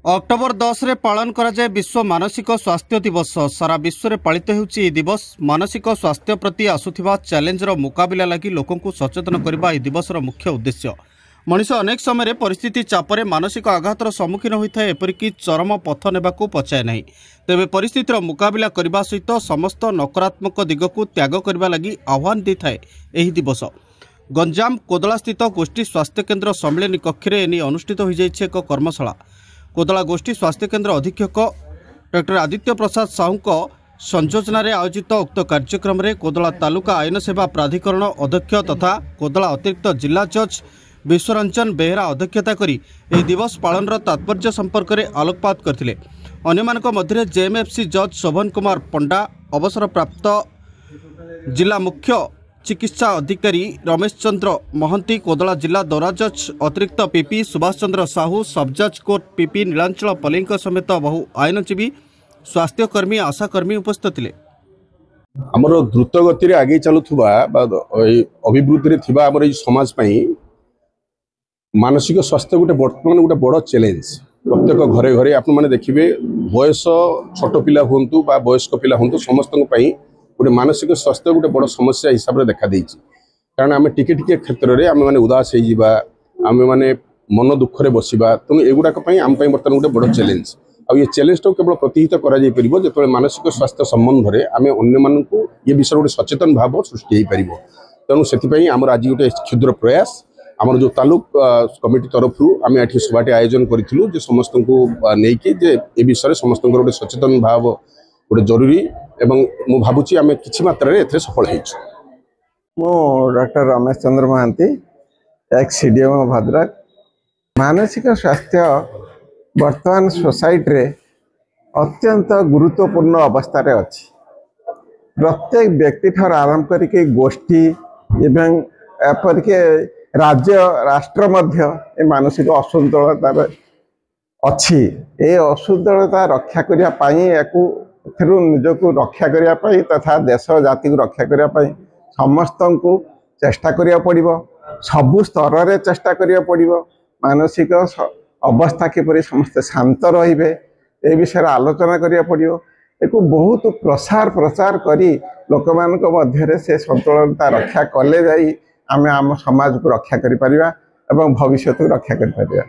October 10 रे पालन कराए विश्व मानसिक स्वास्थ्य दिवस। सारा विश्व में पालित होउछि दिवस। मानसिक स्वास्थ्य प्रति आसुथिबा चैलेंजर मुकाबिला लगी लोकंकु सचेतन करबा ए दिवसर मुख्य उद्देश्य। मनीष अनेक समय परिस्थिति चापरे मानसिक आघातर सम्मुखीन होता है, एपरिकी चरम पथ नेबाकू पचाए नहीं। तेबे परिस्थितिर मुकाबिला करबा सहित समस्त नकारात्मक दिगकू त्याग करबा लगी आह्वान देଥାଏ एही दिवस। गंजाम कोदला स्थित गोष्ठी स्वास्थ्य केन्द्र सम्मिलनी कक्ष में एने अनुष्ठित हो जाइछे एक कर्मशाला। कोदला गोष्ठी स्वास्थ्य केन्द्र अधीक्षक डॉक्टर आदित्य प्रसाद साहू संयोजना आयोजित उक्त कार्यक्रम में कोदला तालुका आईन सेवा प्राधिकरण अध्यक्ष तथा कोदला अतिरिक्त जिला जज विश्वरंजन बेहरा अध्यक्षता करी एही दिवस पालन तात्पर्य संपर्क में आलोकपात करथिले। अन्यमानक मध्य जेएमएफसी जज शोभन कुमार पंडा, अवसरप्राप्त जिला मुख्य चिकित्सा अधिकारी रमेश चंद्र महंती, कोदला जिला दौरा जज अतिरिक्त पीपी सुभाष चंद्र साहू, सब जज कोर्ट पीपी नीलांचल पल्लीक समेत बहु आईनजीवी स्वास्थ्यकर्मी आशाकर्मी उपस्थित थे। आमर द्रुत गति आगे चलुवा अभिवृद्धि आमर समाज मानसिक स्वास्थ्य गोटे बर्तमान गोटे बड़ चैलेंज। प्रत्येक घरे घरे आप देखिए बयस छोट पिला हूँ बा वयस्क पिला हूँ समस्त गोटे मानसिक स्वास्थ्य गोटे बड़ समस्या हिसाब से देखा देछि। कारण आम टिके टिके क्षेत्र में आम मैंने उदास आम मैंने मन दुखरे बसवा, तेणु एगुड़ाक आम बर्तमान गोटे बड़ चैलेंज। ये चैलेंज टाक केवल प्रतिहित कर मानसिक स्वास्थ्य संबंध में आम अन्य ये विषय गोटे सचेतन भाव सृष्टि हो पार। तेणु से आमर आज गोटे क्षुद्र प्रयास आमर जो तालुक कमिटी तरफ आम ये सभाटे आयोजन करूँ समस्त को लेकिन ए विषय समस्त गोटे सचेतन भाव गोटे जरूरी एवं मु भावुची आम किसी मात्रा रे सफल हो। डॉक्टर रमेश चंद्र महांती, एक सीडीएम भद्रक। मानसिक स्वास्थ्य वर्तमान सोसाइटी रे अत्यंत गुरुत्वपूर्ण अवस्था रे अछि। प्रत्येक व्यक्ति ठार आरंभ करके गोष्ठी एवं एपरिक राज्य राष्ट्र मध्य ए मानसिक असंतुलता अच्छी। ए असंतुलता रक्षा करिया पाई याकू निजक रक्षा करने तथा देश जाति को रक्षा करने समस्त को चेष्टा करिया पड़िबो। सबु स्तर रे चेष्टा करिया पड़िबो। मानसिक अवस्था किपरि समस्त शांत रहिबे ए विषय आलोचना करिया पड़िबो। एको बहुत प्रसार प्रचार करी लोक मानक मध्य से संतुलनता रक्षा कले जाई आमे आम समाज को रक्षा करि परिबा एवं भविष्य को रक्षा करि परिबा।